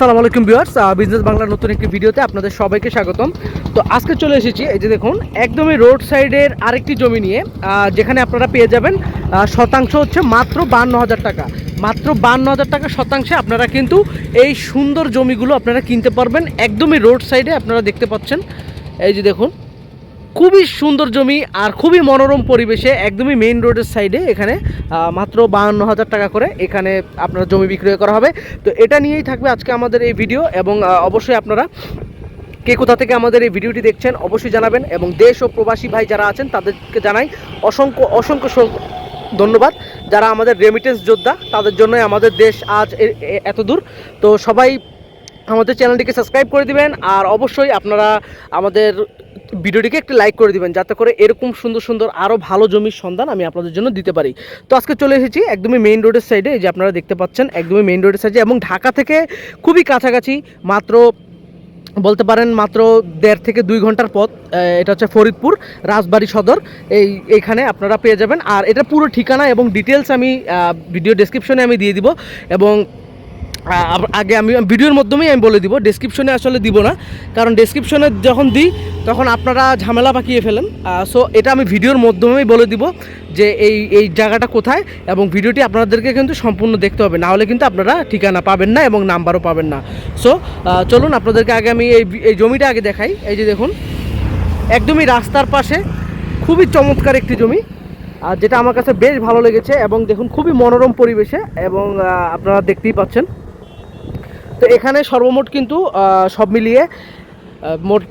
আসসালামু আলাইকুম viewers, business বাংলার নতুন একটি ভিডিওতে আপনাদের সবাইকে স্বাগতম। তো আজকে চলে এসেছি, এই যে দেখুন, একদমই রোড সাইডের আরেকটি জমি নিয়ে, যেখানে আপনারা পেয়ে যাবেন শতাংশ হচ্ছে মাত্র 52,000 টাকা। মাত্র 52,000 টাকা শতাংশে আপনারা কিন্তু এই সুন্দর জমিগুলো আপনারা কিনতে পারবেন। একদমই রোড সাইডে আপনারা দেখতে পাচ্ছেন, এই যে দেখুন, খুবই সুন্দর জমি আর খুবই মনোরম পরিবেশে, একদমই মেইন রোডের সাইডে। এখানে মাত্র 52,000 টাকা করে এখানে আপনার জমি বিক্রয় করা হবে। তো এটা নিয়েই থাকবে আজকে আমাদের এই ভিডিও, এবং অবশ্যই আপনারা কে কোথা থেকে আমাদের এই ভিডিওটি দেখছেন অবশ্যই জানাবেন, এবং দেশ ও প্রবাসী ভাই যারা আছেন তাদেরকে জানাই অসংখ্য অসংখ্য ধন্যবাদ। যারা আমাদের রেমিটেন্স যোদ্ধা, তাদের জন্যই আমাদের দেশ আজ এত দূর। তো সবাই আমাদের চ্যানেলটিকে সাবস্ক্রাইব করে দিবেন, আর অবশ্যই আপনারা আমাদের ভিডিওটিকে একটি লাইক করে দিবেন, যাতে করে এরকম সুন্দর সুন্দর আরও ভালো জমির সন্ধান আমি আপনাদের জন্য দিতে পারি। তো আজকে চলে এসেছি একদমই মেইন রোডের সাইডে, এই যে আপনারা দেখতে পাচ্ছেন একদমই মেইন রোডের সাইডে, এবং ঢাকা থেকে খুবই কাছাকাছি, মাত্র বলতে পারেন মাত্র 1.5 থেকে 2 ঘন্টার পথ। এটা হচ্ছে ফরিদপুর রাজবাড়ী সদর, এইখানে আপনারা পেয়ে যাবেন। আর এটা পুরো ঠিকানা এবং ডিটেলস আমি ভিডিও ডেসক্রিপশনে আমি দিয়ে দিব, এবং আগে আমি ভিডিওর মাধ্যমেই আমি বলে দিব, ডেসক্রিপশনে আসলে দিব না, কারণ ডেসক্রিপশনে যখন দিই তখন আপনারা ঝামেলা পাকিয়ে ফেলেন। সো এটা আমি ভিডিওর মাধ্যমেই বলে দিব যে এই জায়গাটা কোথায়, এবং ভিডিওটি আপনাদেরকে কিন্তু সম্পূর্ণ দেখতে হবে, না হলে কিন্তু আপনারা ঠিকানা পাবেন না এবং নাম্বারও পাবেন না। সো চলুন আপনাদেরকে আগে আমি এই জমিটা আগে দেখাই। এই যে দেখুন, একদমই রাস্তার পাশে খুবই চমৎকার একটি জমি, আর যেটা আমার কাছে বেশ ভালো লেগেছে, এবং দেখুন খুবই মনোরম পরিবেশে, এবং আপনারা দেখতেই পাচ্ছেন। তো এখানে সর্বমোট কিন্তু সব মিলিয়ে মোট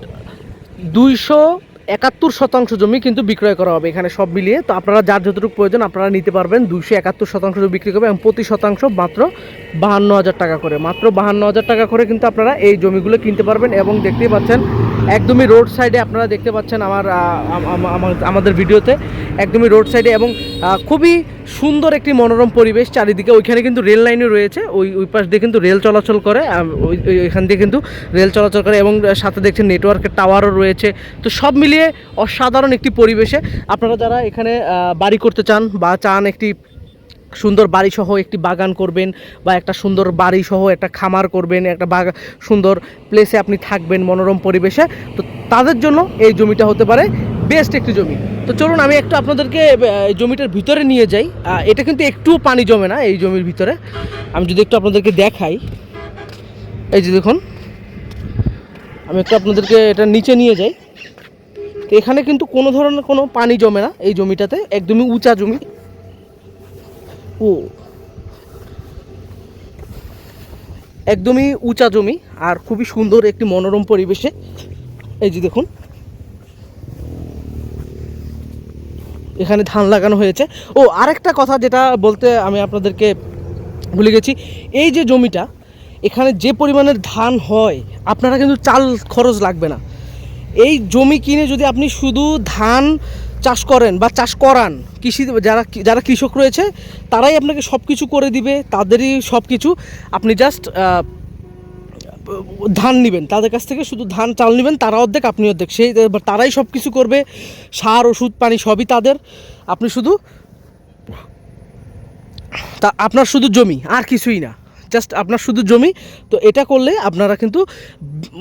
271 শতাংশ জমি কিন্তু বিক্রয় করা হবে এখানে সব মিলিয়ে। তো আপনারা যার যতটুকু প্রয়োজন আপনারা নিতে পারবেন। 271 শতাংশ জমি বিক্রি করবে, এবং প্রতি শতাংশ মাত্র 52,000 টাকা করে। মাত্র 52,000 টাকা করে কিন্তু আপনারা এই জমিগুলো কিনতে পারবেন, এবং দেখতেই পাচ্ছেন একদমই রোড সাইডে আপনারা দেখতে পাচ্ছেন আমাদের ভিডিওতে, একদমই রোড সাইডে, এবং খুবই সুন্দর একটি মনোরম পরিবেশ চারিদিকে। ওইখানে কিন্তু রেল লাইনও রয়েছে, ওই পাশ দিয়ে কিন্তু রেল চলাচল করে, ওইখান দিয়ে কিন্তু রেল চলাচল করে, এবং সাথে দেখছেন নেটওয়ার্কের টাওয়ারও রয়েছে। তো সব মিলিয়ে অসাধারণ একটি পরিবেশে আপনারা যারা এখানে বাড়ি করতে চান, বা চান একটি সুন্দর বাড়ি সহ একটি বাগান করবেন, বা একটা সুন্দর বাড়ি সহ একটা খামার করবেন, একটা সুন্দর প্লেসে আপনি থাকবেন মনোরম পরিবেশে, তো তাদের জন্য এই জমিটা হতে পারে বেস্ট একটি জমি। তো চলুন আমি একটু আপনাদেরকে এই জমিটার ভিতরে নিয়ে যাই। এটা কিন্তু একটুও পানি জমে না এই জমির ভিতরে। আমি যদি একটু আপনাদেরকে দেখাই, এই যে দেখুন, আমি একটু আপনাদেরকে এটা নিচে নিয়ে যাই। তো এখানে কিন্তু কোনো ধরনের কোনো পানি জমে না এই জমিটাতে, একদমই উঁচা জমি। একদমই উঁচা জমি, আর খুবই সুন্দর একটি মনোরম পরিবেশে। এই যে দেখুন, এখানে ধান লাগানো হয়েছে। আরেকটা কথা যেটা বলতে আমি আপনাদেরকে ভুলে গেছি, এই যে জমিটা, এখানে যে পরিমাণের ধান হয় আপনারা কিন্তু চাল খরচ লাগবে না। এই জমি কিনে যদি আপনি শুধু ধান চাষ করেন বা চাষ করান, যারা কৃষক রয়েছে তারাই আপনাকে সব কিছু করে দিবে, তাদেরই সব কিছু। আপনি জাস্ট ধান নেবেন তাদের কাছ থেকে, শুধু ধান চাল নেবেন, তারা অর্ধেক আপনি অর্ধেক, তারাই সব কিছু করবে, সার ওষুধ পানি সবই তাদের। আপনি শুধু আপনার শুধু জমি, আর কিছুই না, জাস্ট আপনার শুধু জমি। তো এটা করলে আপনারা কিন্তু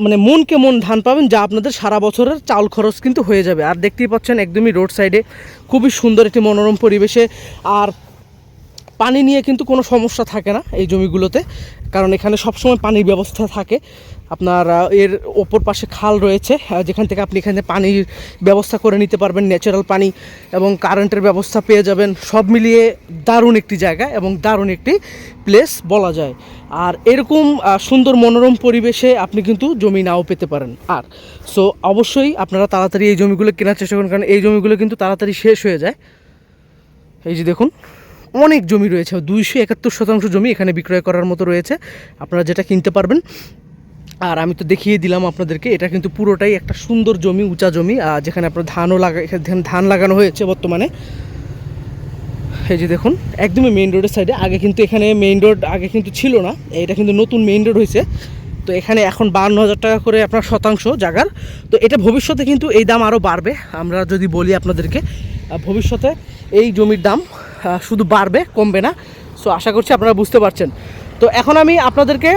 মানে মনকে মন ধান পাবেন, যা আপনাদের সারা বছরের চাল খরচ কিন্তু হয়ে যাবে। আর দেখতেই পাচ্ছেন একদমই রোড সাইডে খুবই সুন্দর একটি মনোরম পরিবেশে, আর পানি নিয়ে কিন্তু কোনো সমস্যা থাকে না এই জমিগুলোতে, কারণ এখানে সবসময় পানির ব্যবস্থা থাকে। আপনার এর ওপর পাশে খাল রয়েছে, যেখান থেকে আপনি এখানে পানির ব্যবস্থা করে নিতে পারবেন, ন্যাচারাল পানি, এবং কারেন্টের ব্যবস্থা পেয়ে যাবেন। সব মিলিয়ে দারুণ একটি জায়গা এবং দারুণ একটি প্লেস বলা যায়। আর এরকম সুন্দর মনোরম পরিবেশে আপনি কিন্তু জমি নাও পেতে পারেন। আর সো অবশ্যই আপনারা তাড়াতাড়ি এই জমিগুলো কেনার চেষ্টা করুন, কারণ এই জমিগুলো কিন্তু তাড়াতাড়ি শেষ হয়ে যায়। এই যে দেখুন, অনেক জমি রয়েছে, 271 শতাংশ জমি এখানে বিক্রয় করার মতো রয়েছে, আপনারা যেটা কিনতে পারবেন। আর আমি তো দেখিয়ে দিলাম আপনাদেরকে, এটা কিন্তু পুরোটাই একটা সুন্দর জমি, উঁচা জমি, যেখানে আপনার ধান লাগানো হয়েছে বর্তমানে। এই যে দেখুন, একদমই মেইন রোডের সাইডে। আগে কিন্তু এখানে মেইন রোড আগে কিন্তু ছিল না, এটা কিন্তু নতুন মেইন রোড হয়েছে। তো এখানে এখন 52,000 টাকা করে আপনার শতাংশ জায়গার। তো এটা ভবিষ্যতে কিন্তু এই দাম আরও বাড়বে। আমরা যদি বলি আপনাদেরকে, ভবিষ্যতে এই জমির দাম শুধু বাড়বে, কমবে না। সো আশা করছি আপনারা বুঝতে পারছেন। তো এখন আমি আপনাদেরকে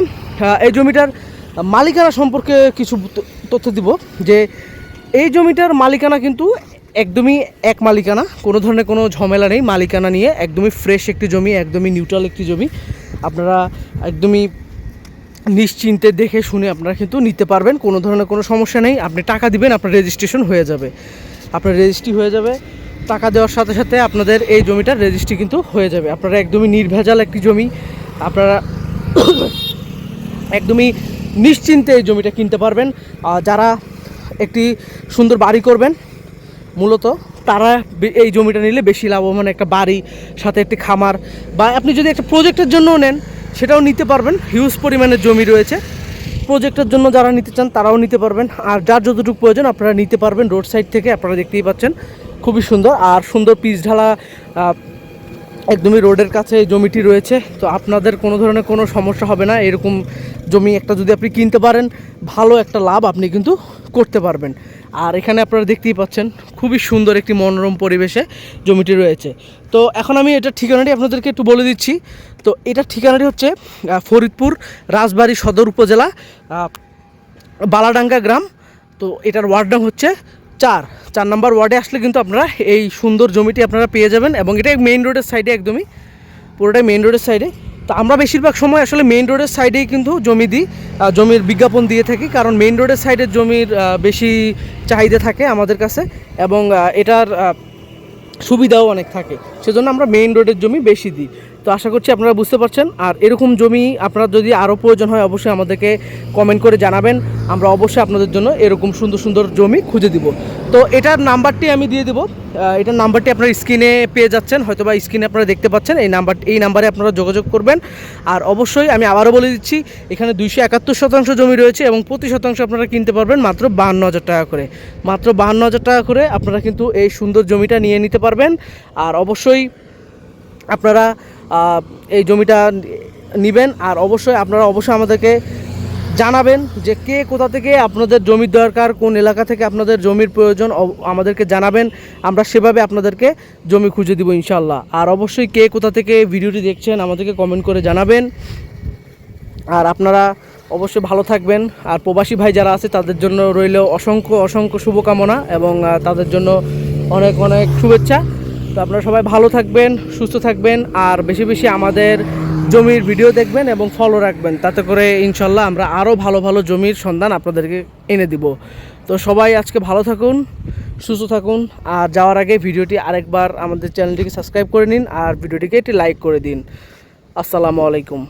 এই জমিটার মালিকানা সম্পর্কে কিছু তথ্য দিব যে এই জমিটার মালিকানা কিন্তু একদমই এক মালিকানা, কোনো ধরনের কোনো ঝামেলা নেই মালিকানা নিয়ে। একদমই ফ্রেশ একটি জমি, একদমই নিউট্রাল একটি জমি। আপনারা একদমই নিশ্চিন্তে দেখে শুনে আপনারা কিন্তু নিতে পারবেন, কোনো ধরনের কোনো সমস্যা নেই। আপনি টাকা দিবেন, আপনার রেজিস্ট্রেশন হয়ে যাবে, আপনার রেজিস্ট্রি হয়ে যাবে। টাকা দেওয়ার সাথে সাথে আপনাদের এই জমিটার রেজিস্ট্রি কিন্তু হয়ে যাবে। আপনারা একদমই নির্ভেজাল একটি জমি, আপনারা একদমই নিশ্চিন্তে এই জমিটা কিনতে পারবেন। যারা একটি সুন্দর বাড়ি করবেন মূলত তারা এই জমিটা নিলে বেশি লাভবান। একটা বাড়ি সাথে একটি খামার, বা আপনি যদি একটা প্রজেক্টের জন্যও নেন সেটাও নিতে পারবেন। হিউজ পরিমাণের জমি রয়েছে, প্রজেক্টের জন্য যারা নিতে চান তারাও নিতে পারবেন। আর যার যতটুকু প্রয়োজন আপনারা নিতে পারবেন রোড সাইড থেকে। আপনারা দেখতেই পাচ্ছেন খুবই সুন্দর, আর সুন্দর পিচ ঢালা একদমই রোডের কাছে এই জমিটি রয়েছে। তো আপনাদের কোনো ধরনের কোনো সমস্যা হবে না। এরকম জমি একটা যদি আপনি কিনতে পারেন, ভালো একটা লাভ আপনি কিন্তু করতে পারবেন। আর এখানে আপনারা দেখতেই পাচ্ছেন খুবই সুন্দর একটি মনোরম পরিবেশে জমিটি রয়েছে। তো এখন আমি এটার ঠিকানাটি আপনাদেরকে একটু বলে দিচ্ছি। তো এটার ঠিকানাটি হচ্ছে ফরিদপুর রাজবাড়ী সদর উপজেলা, বালাডাঙ্গা গ্রাম। তো এটার ওয়ার্ড নাম হচ্ছে 4 নম্বর ওয়ার্ডে আসলে কিন্তু আপনারা এই সুন্দর জমিটি আপনারা পেয়ে যাবেন। এবং এটা মেইন রোডের সাইডে, একদমই পুরোটাই মেইন রোডের সাইডে। তো আমরা বেশিরভাগ সময় আসলে মেইন রোডের সাইডেই কিন্তু জমি দিই, জমির বিজ্ঞাপন দিয়ে থাকি, কারণ মেইন রোডের সাইডের জমির বেশি চাহিদা থাকে আমাদের কাছে, এবং এটার সুবিধাও অনেক থাকে, সেজন্য আমরা মেইন রোডের জমি বেশি দিই। তো আশা করছি আপনারা বুঝতে পারছেন। আর এরকম জমি আপনার যদি আরও প্রয়োজন হয় অবশ্যই আমাদেরকে কমেন্ট করে জানাবেন, আমরা অবশ্যই আপনাদের জন্য এরকম সুন্দর সুন্দর জমি খুঁজে দিব। তো এটার নাম্বারটি আমি দিয়ে দেবো, এটার নাম্বারটি আপনার স্ক্রিনে পেয়ে যাচ্ছেন, হয়তো বা স্ক্রিনে আপনারা দেখতে পাচ্ছেন। এই নাম্বারে আপনারা যোগাযোগ করবেন। আর অবশ্যই আমি আবারও বলে দিচ্ছি, এখানে 271 জমি রয়েছে এবং প্রতি শতাংশ আপনারা কিনতে পারবেন মাত্র 52,000 টাকা করে। মাত্র 52,000 টাকা করে আপনারা কিন্তু এই সুন্দর জমিটা নিয়ে নিতে পারবেন। আর অবশ্যই আপনারা এই জমিটা নেবেন। আর অবশ্যই আপনারা আমাদেরকে জানাবেন যে কে কোথা থেকে আপনাদের জমির দরকার, কোন এলাকা থেকে আপনাদের জমির প্রয়োজন, আমাদেরকে জানাবেন। আমরা সেভাবে আপনাদেরকে জমি খুঁজে দিব ইনশাল্লাহ। আর অবশ্যই কে কোথা থেকে ভিডিওটি দেখছেন আমাদেরকে কমেন্ট করে জানাবেন। আর আপনারা অবশ্যই ভালো থাকবেন। আর প্রবাসী ভাই যারা আছে তাদের জন্য রইল অসংখ্য অসংখ্য শুভকামনা এবং তাদের জন্য অনেক অনেক শুভেচ্ছা। তো আপনারা সবাই ভালো থাকবেন, সুস্থ থাকবেন, আর বেশি বেশি আমাদের জমির ভিডিও দেখবেন এবং ফলো রাখবেন। তাতে করে ইনশাল্লাহ আমরা আরও ভালো ভালো জমির সন্ধান আপনাদেরকে এনে দিব। তো সবাই আজকে ভালো থাকুন, সুস্থ থাকুন। আর যাওয়ার আগে ভিডিওটি আরেকবার আমাদের চ্যানেলটিকে সাবস্ক্রাইব করে নিন আর ভিডিওটিকে একটি লাইক করে দিন। আসসালামু আলাইকুম।